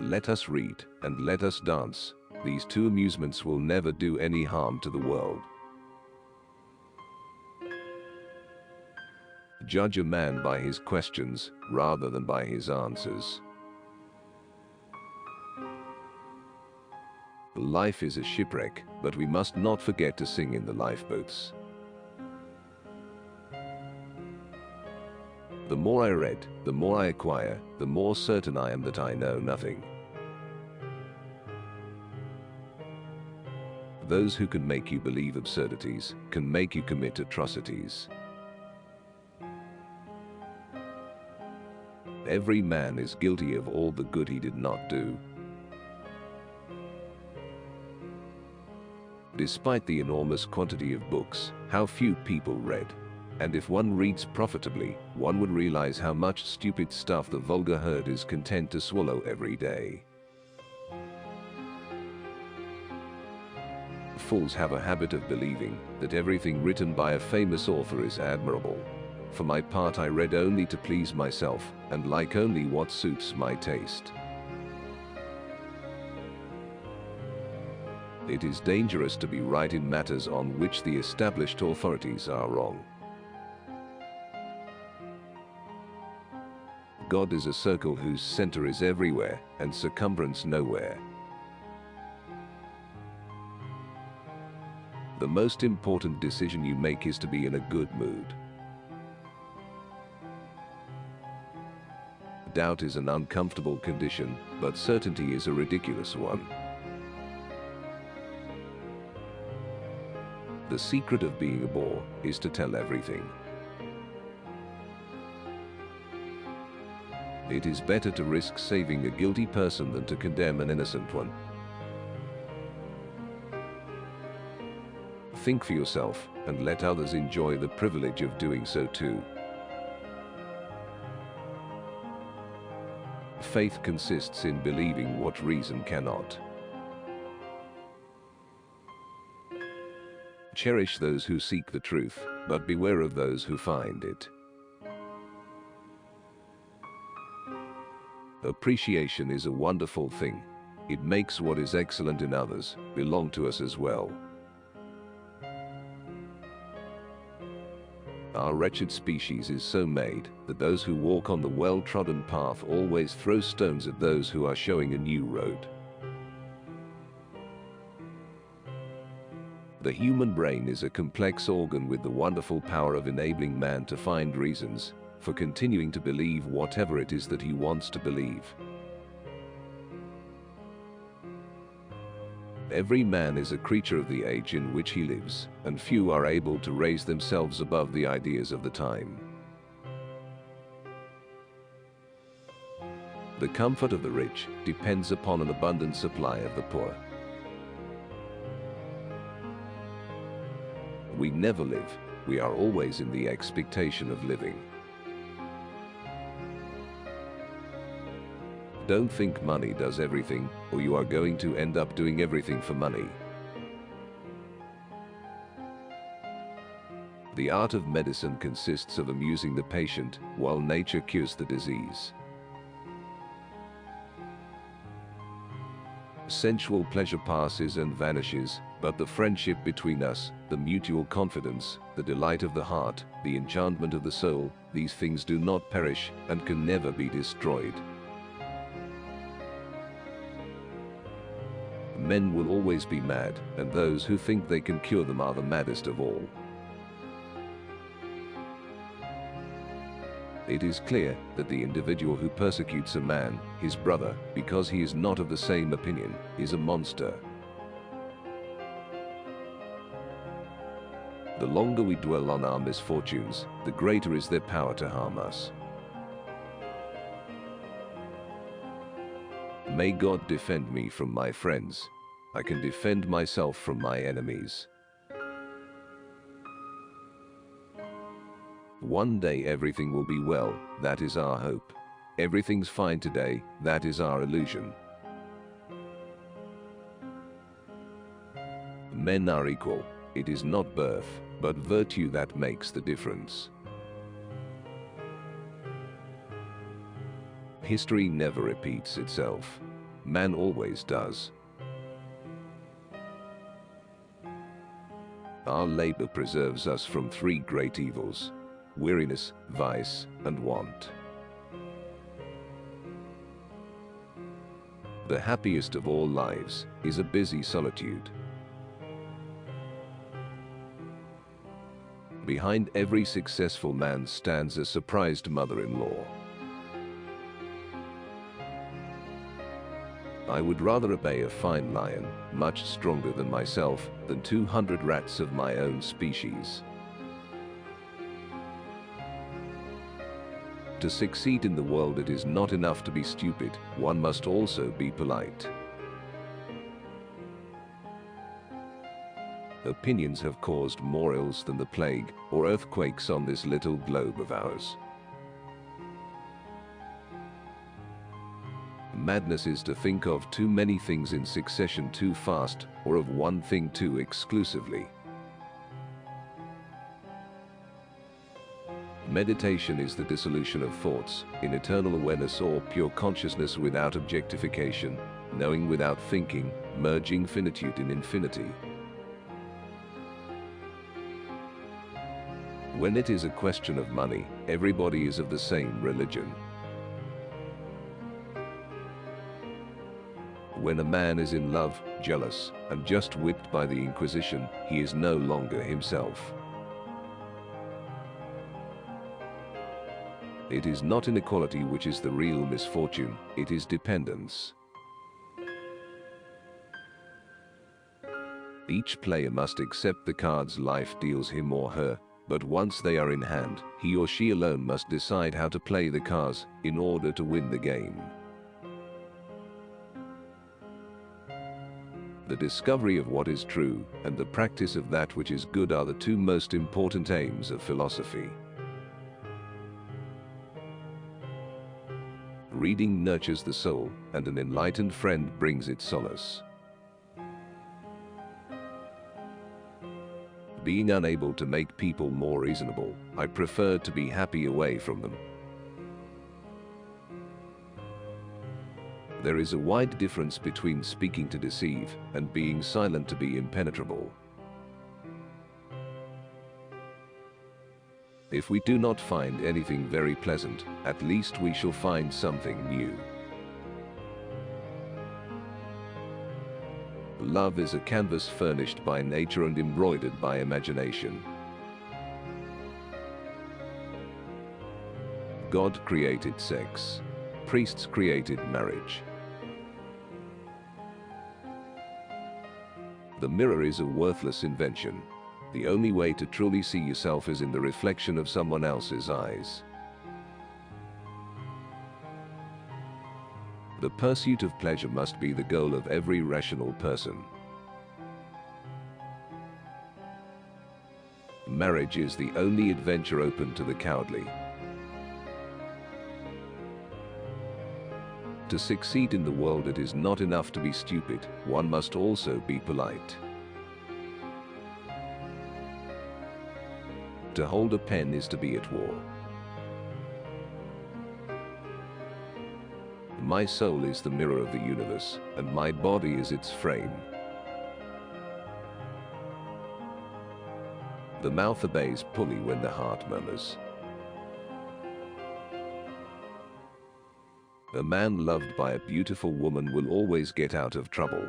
Let us read and let us dance. These two amusements will never do any harm to the world. Judge a man by his questions rather than by his answers. Life is a shipwreck, but we must not forget to sing in the lifeboats. The more I read, the more I acquire, the more certain I am that I know nothing. Those who can make you believe absurdities can make you commit atrocities. Every man is guilty of all the good he did not do. Despite the enormous quantity of books, how few people read. And if one reads profitably, one would realize how much stupid stuff the vulgar herd is content to swallow every day. Fools have a habit of believing that everything written by a famous author is admirable. For my part, I read only to please myself, and like only what suits my taste. It is dangerous to be right in matters on which the established authorities are wrong. God is a circle whose center is everywhere and circumference nowhere. The most important decision you make is to be in a good mood. Doubt is an uncomfortable condition, but certainty is a ridiculous one. The secret of being a bore is to tell everything. It is better to risk saving a guilty person than to condemn an innocent one. Think for yourself and let others enjoy the privilege of doing so too. Faith consists in believing what reason cannot. Cherish those who seek the truth, but beware of those who find it. Appreciation is a wonderful thing. It makes what is excellent in others belong to us as well. Our wretched species is so made that those who walk on the well-trodden path always throw stones at those who are showing a new road. The human brain is a complex organ with the wonderful power of enabling man to find reasons for continuing to believe whatever it is that he wants to believe. Every man is a creature of the age in which he lives, and few are able to raise themselves above the ideas of the time. The comfort of the rich depends upon an abundant supply of the poor. We never live, we are always in the expectation of living. Don't think money does everything, or you are going to end up doing everything for money. The art of medicine consists of amusing the patient while nature cures the disease. Sensual pleasure passes and vanishes, but the friendship between us, the mutual confidence, the delight of the heart, the enchantment of the soul, these things do not perish and can never be destroyed. Men will always be mad, and those who think they can cure them are the maddest of all. It is clear that the individual who persecutes a man, his brother, because he is not of the same opinion, is a monster. The longer we dwell on our misfortunes, the greater is their power to harm us. May God defend me from my friends. I can defend myself from my enemies. One day everything will be well, that is our hope. Everything's fine today, that is our illusion. Men are equal. It is not birth, but virtue that makes the difference. History never repeats itself. Man always does. Our labor preserves us from three great evils: weariness, vice, and want. The happiest of all lives is a busy solitude. Behind every successful man stands a surprised mother-in-law. I would rather obey a fine lion, much stronger than myself, than 200 rats of my own species. To succeed in the world, it is not enough to be stupid, one must also be polite. Opinions have caused more ills than the plague or earthquakes on this little globe of ours. Madness is to think of too many things in succession too fast, or of one thing too exclusively. Meditation is the dissolution of thoughts, in eternal awareness or pure consciousness without objectification, knowing without thinking, merging finitude in infinity. When it is a question of money, everybody is of the same religion. When a man is in love, jealous, and just whipped by the Inquisition, he is no longer himself. It is not inequality which is the real misfortune, it is dependence. Each player must accept the cards life deals him or her, but once they are in hand, he or she alone must decide how to play the cards in order to win the game. The discovery of what is true and the practice of that which is good are the two most important aims of philosophy. Reading nurtures the soul, and an enlightened friend brings it solace. Being unable to make people more reasonable, I prefer to be happy away from them. There is a wide difference between speaking to deceive and being silent to be impenetrable. If we do not find anything very pleasant, at least we shall find something new. Love is a canvas furnished by nature and embroidered by imagination. God created sex. Priests created marriage. The mirror is a worthless invention. The only way to truly see yourself is in the reflection of someone else's eyes. The pursuit of pleasure must be the goal of every rational person. Marriage is the only adventure open to the cowardly. To succeed in the world, it is not enough to be stupid, one must also be polite. To hold a pen is to be at war. My soul is the mirror of the universe, and my body is its frame. The mouth obeys fully when the heart murmurs. A man loved by a beautiful woman will always get out of trouble.